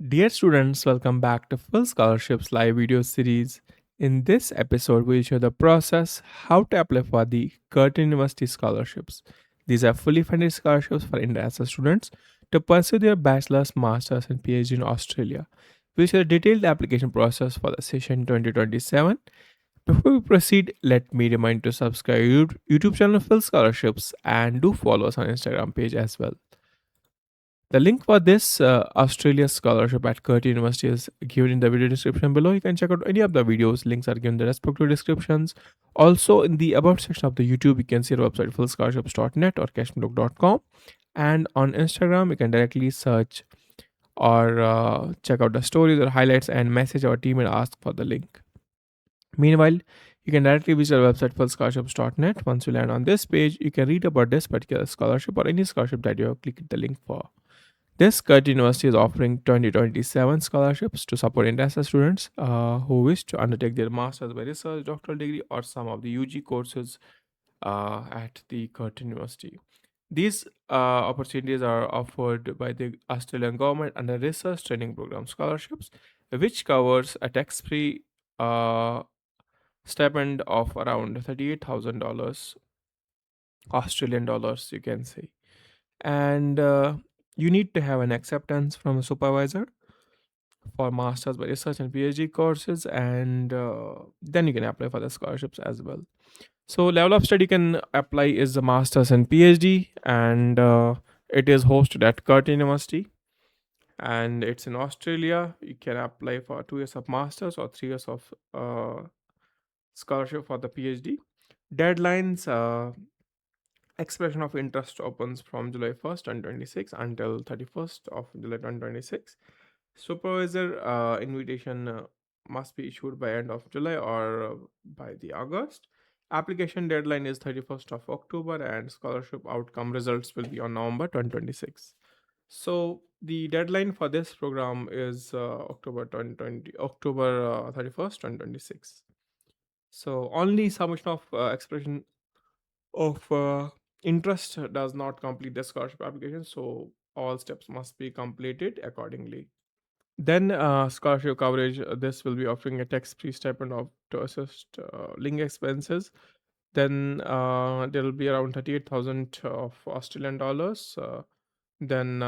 Dear students, welcome back to Full Scholarships live video series. In this episode, we'll show the process how to apply for the Curtin University scholarships. These are fully funded scholarships for international students to pursue their bachelor's, master's, and PhD in Australia. We'll show the detailed application process for the session 2027. Before we proceed, let me remind you to subscribe to YouTube channel Full Scholarships and do follow us on Instagram page as well. The link for this Australia scholarship at Curtin University is given in the video description below. You can check out any of the videos. Links are given in the respective descriptions. Also, in the about section of the YouTube, you can see our website fullscholarships.net or cashmebook.com. And on Instagram, you can directly search or check out the stories or highlights and message our team and ask for the link. Meanwhile, you can directly visit our website fullscholarships.net. Once you land on this page, you can read about this particular scholarship or any scholarship that you have clicked the link for. This Curtin University is offering 2027 scholarships to support international students who wish to undertake their master's by research, doctoral degree, or some of the UG courses at the Curtin University. These opportunities are offered by the Australian government under Research Training Program scholarships, which covers a tax-free stipend of around $38,000 Australian dollars, you can say. And you need to have an acceptance from a supervisor for masters by research and PhD courses, and then you can apply for the scholarships as well. So level of study you can apply is the masters and PhD, and it is hosted at Curtin University, and it's in Australia. You can apply for 2 years of masters or 3 years of scholarship for the PhD. Deadlines: expression of interest opens from July 1st, 2026 until 31st of July 2026. Supervisor invitation must be issued by end of July or by the August. Application deadline is 31st of October and scholarship outcome results will be on November 2026. So the deadline for this program is October 31st, 2026. So only submission of expression of interest does not complete the scholarship application, so all steps must be completed accordingly. Then scholarship coverage, this will be offering a tax-free stipend of to assist living expenses. Then there will be around 38,000 of Australian dollars. Then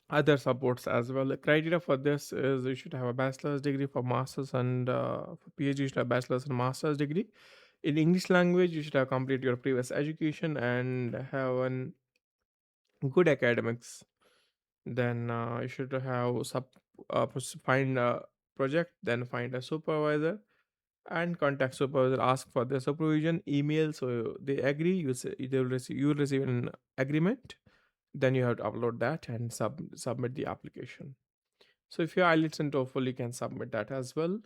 other supports as well. The criteria for this is you should have a bachelor's degree for masters, and for PhD you should have bachelor's and master's degree. In English language, you should have completed your previous education and have an good academics. Then you should have find a project, then find a supervisor and contact supervisor, ask for the supervision email, so they agree, you will receive an agreement. Then you have to upload that and submit the application. So if you're IELTS and TOEFL, you can submit that as well.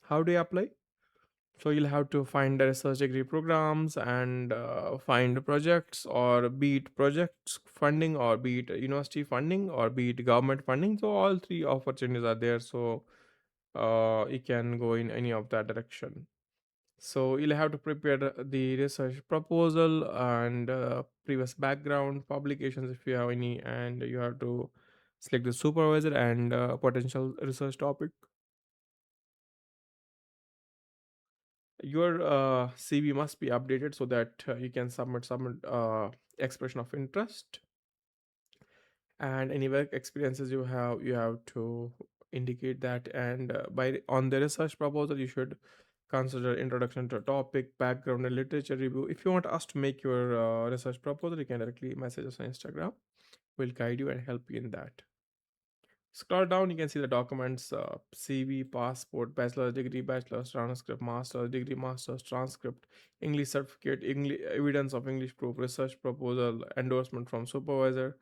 How do you apply? So you'll have to find the research degree programs and find projects, or be it projects funding, or be it university funding, or be it government funding. So all three opportunities are there. So you can go in any of that direction. So you'll have to prepare the research proposal and previous background publications if you have any, and you have to select the supervisor and potential research topic. Your CV must be updated so that you can submit expression of interest, and any work experiences you have to indicate that. And by on the research proposal, you should consider introduction to topic, background, and literature review. If you want us to make your research proposal, you can directly message us on Instagram. We'll guide you and help you in that. Scroll down, you can see the documents: CV, passport, bachelor's degree, bachelor's transcript, master's degree, master's transcript, English certificate, English evidence of English proof, research proposal, endorsement from supervisor,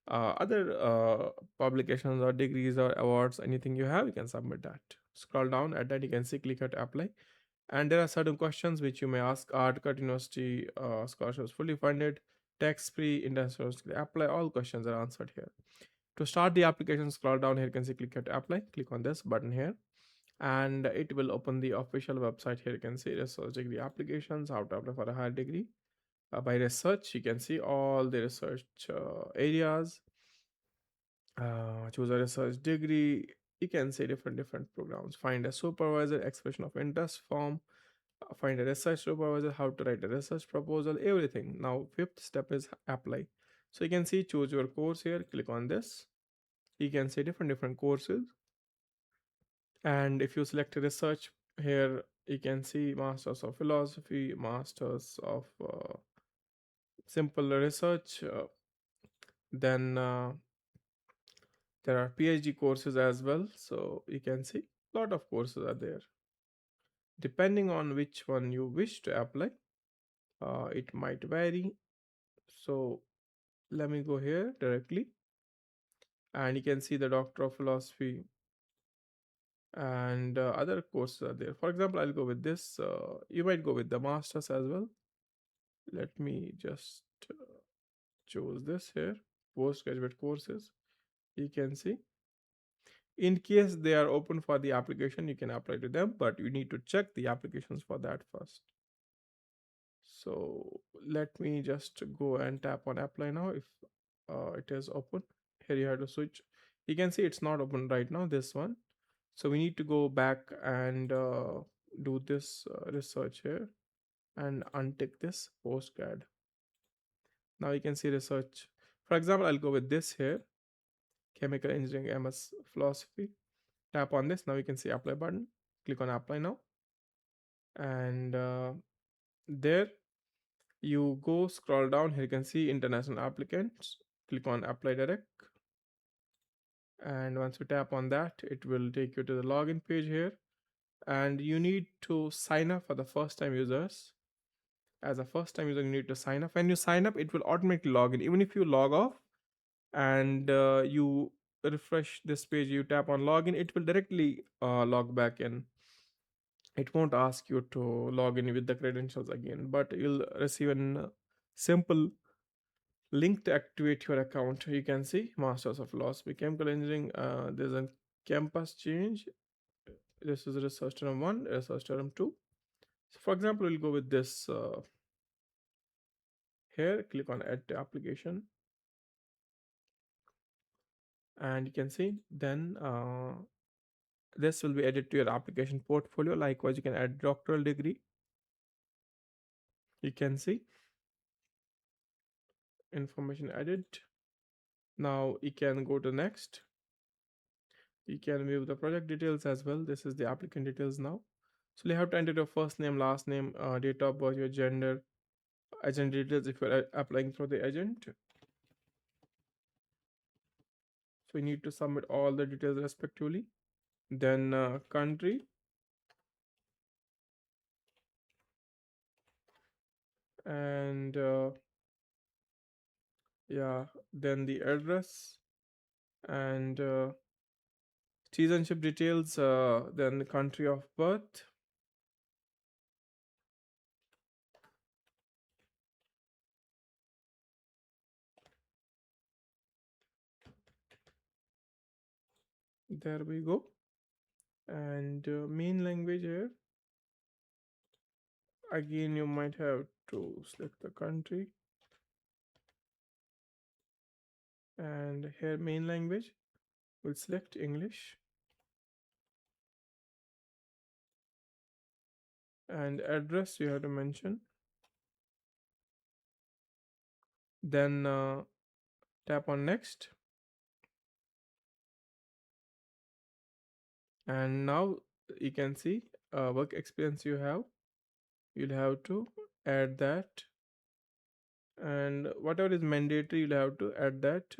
other publications or degrees or awards, anything you have, you can submit that. Scroll down, at that you can see click here to apply. And there are certain questions which you may ask: are Curtin University scholarships fully funded, tax free, international scholarship? Apply. All questions are answered here. To start the application, scroll down here, you can see click here to apply. Click on this button here, and it will open the official website. Here you can see research degree applications, how to apply for a higher degree. By research, you can see all the research areas, Choose a research degree. You can say different programs. Find a supervisor, expression of interest form. Find a research supervisor, how to write a research proposal, everything. Now, fifth step is apply. So you can see choose your course here. Click on this. You can see different courses. And if you select research here, you can see Masters of Philosophy, Masters of Simple Research. Then there are PhD courses as well. So you can see a lot of courses are there. Depending on which one you wish to apply, it might vary. So let me go here directly, and you can see the Doctor of Philosophy and other courses are there. For example, I'll go with this. You might go with the Masters as well. Let me just choose this here, postgraduate courses. You can see, in case they are open for the application, you can apply to them, but you need to check the applications for that first. So let me just go and tap on apply now. If it is open, here you have to switch. You can see it's not open right now, this one. So we need to go back and do this research here and untick this postgrad. Now you can see research. For example, I'll go with this here, chemical engineering MS philosophy. Tap on this. Now you can see apply button. Click on apply now. And there you go, scroll down. Here you can see international applicants. Click on apply direct. And once you tap on that, it will take you to the login page here. And you need to sign up for the first time users. As a first time user, you need to sign up. When you sign up, it will automatically log in. Even if you log off and you refresh this page, you tap on login, it will directly log back in. It won't ask you to log in with the credentials again, but you'll receive a simple link to activate your account. You can see Masters of Philosophy, Chemical Engineering. There's a campus change. This is research term 1, research term 2. So for example, we'll go with this here. Click on add to application, and you can see then this will be added to your application portfolio. Likewise, you can add doctoral degree. You can see information added. Now you can go to next. You can view the project details as well. This is the applicant details now. So you have to enter your first name, last name, date of birth, your gender, agent details if you're applying for the agent. So you need to submit all the details respectively. Then country, and yeah, then the address and citizenship details, then the country of birth. There we go. And main language here. Again, you might have to select the country. And here main language, we'll select English. And address you have to mention. Then tap on next. And now you can see work experience you have. You'll have to add that. And whatever is mandatory, you'll have to add that.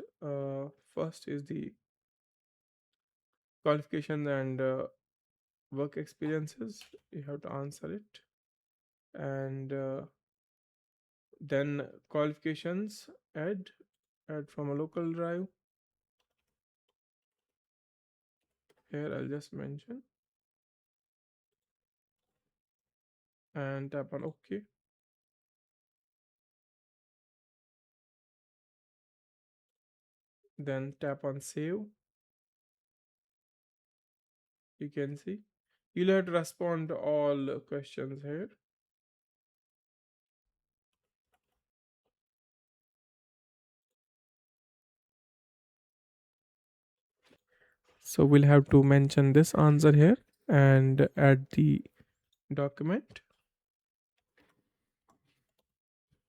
First is the qualification and work experiences. You have to answer it. And then qualifications, add from a local drive. Here I'll just mention and tap on OK. Then tap on save. You can see you'll have to respond to all questions here. So we'll have to mention this answer here and add the document.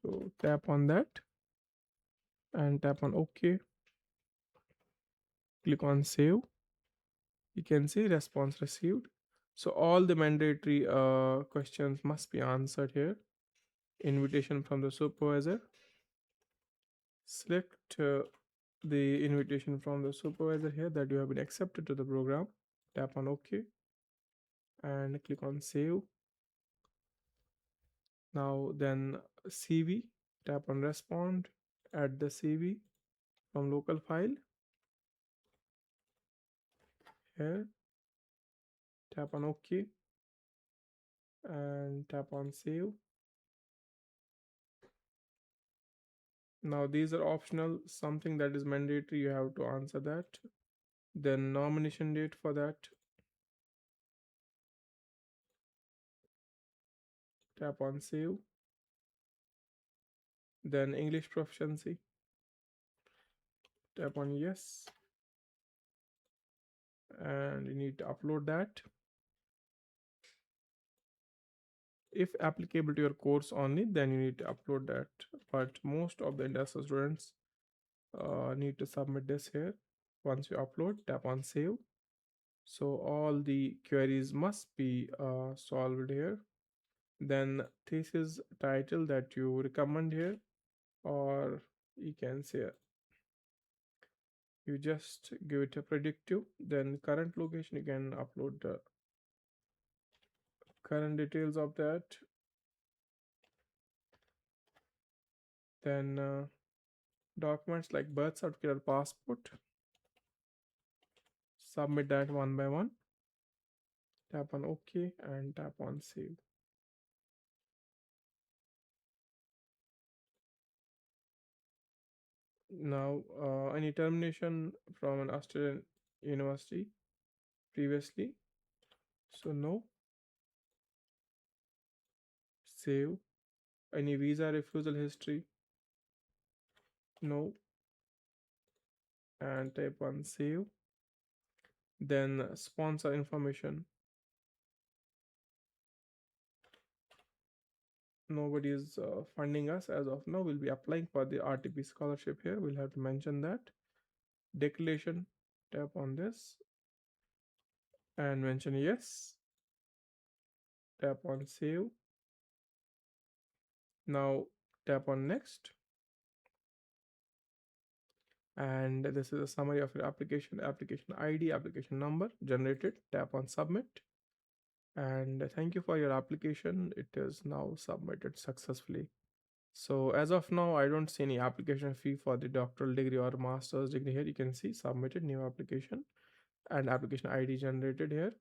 So tap on that and tap on OK. Click on save. You can see response received. So all the mandatory questions must be answered here. Invitation from the supervisor. Select the invitation from the supervisor here that you have been accepted to the program. Tap on OK and click on save. Now then CV, tap on respond, add the CV from local file here, tap on OK and tap on save. Now these are optional, something that is mandatory, you have to answer that. Then nomination date for that, tap on save. Then English proficiency, tap on yes and you need to upload that. If applicable to your course only, then you need to upload that, but most of the industrial students need to submit this here. Once you upload, tap on save. So all the queries must be solved here. Then thesis title that you recommend here, or you can say you just give it a predictive. Then current location, you can upload the current details of that. Then documents like birth certificate or passport, submit that one by one. Tap on OK and tap on save. Now any termination from an Australian university previously, so no. Save. Any visa refusal history, no, and type on save. Then sponsor information, nobody is funding us as of now. We'll be applying for the RTP scholarship here, we'll have to mention that. Declaration, tap on this and mention yes, tap on save. Now tap on next, and this is a summary of your application. Application ID, application number generated, tap on submit. And thank you for your application, it is now submitted successfully. So as of now, I don't see any application fee for the doctoral degree or master's degree here. You can see submitted new application and application ID generated here.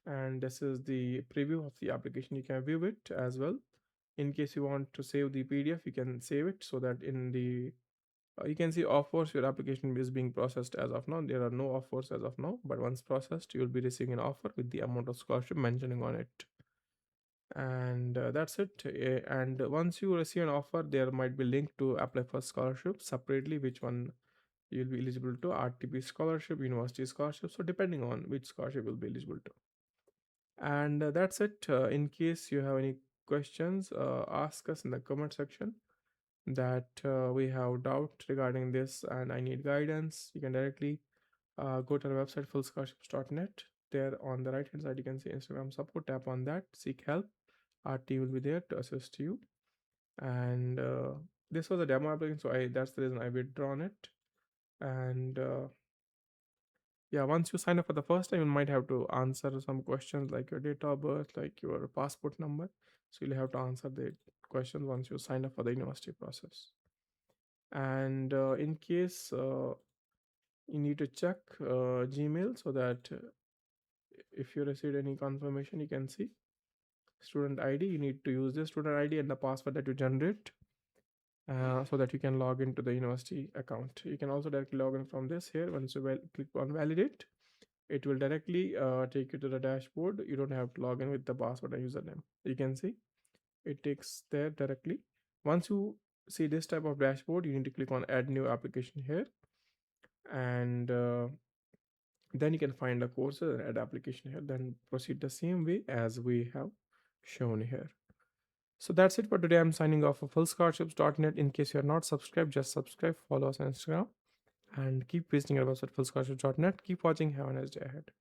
And this is the preview of the application. You can view it as well. In case you want to save the PDF, you can save it so that in the you can see offers, your application is being processed as of now. There are no offers as of now, but once processed, you will be receiving an offer with the amount of scholarship mentioning on it. And that's it. And once you receive an offer, there might be link to apply for scholarship separately, which one you'll be eligible to: RTP scholarship, university scholarship. So depending on which scholarship you'll be eligible to. And that's it. In case you have any questions, ask us in the comment section that we have doubt regarding this and I need guidance. You can directly go to our website fullscholarships.net. There on the right hand side you can see Instagram support, tap on that, seek help. Our team will be there to assist you. And this was a demo application, so that's the reason I withdrawn it. And yeah, once you sign up for the first time, you might have to answer some questions like your date of birth, like your passport number. So you'll have to answer the questions once you sign up for the university process. And in case you need to check Gmail, so that if you received any confirmation, you can see student ID. You need to use the student ID and the password that you generate, so that you can log into the university account. You can also directly log in from this here. Once you click on validate, it will directly take you to the dashboard. You don't have to log in with the password and username. You can see it takes there directly. Once you see this type of dashboard, you need to click on add new application here, and Then you can find a course, add application here, then proceed the same way as we have shown here. So that's it for today. I'm signing off of fullscholarships.net. In case you're not subscribed, just subscribe, follow us on Instagram, and keep visiting our website fullscholarships.net. Keep watching. Have a nice day ahead.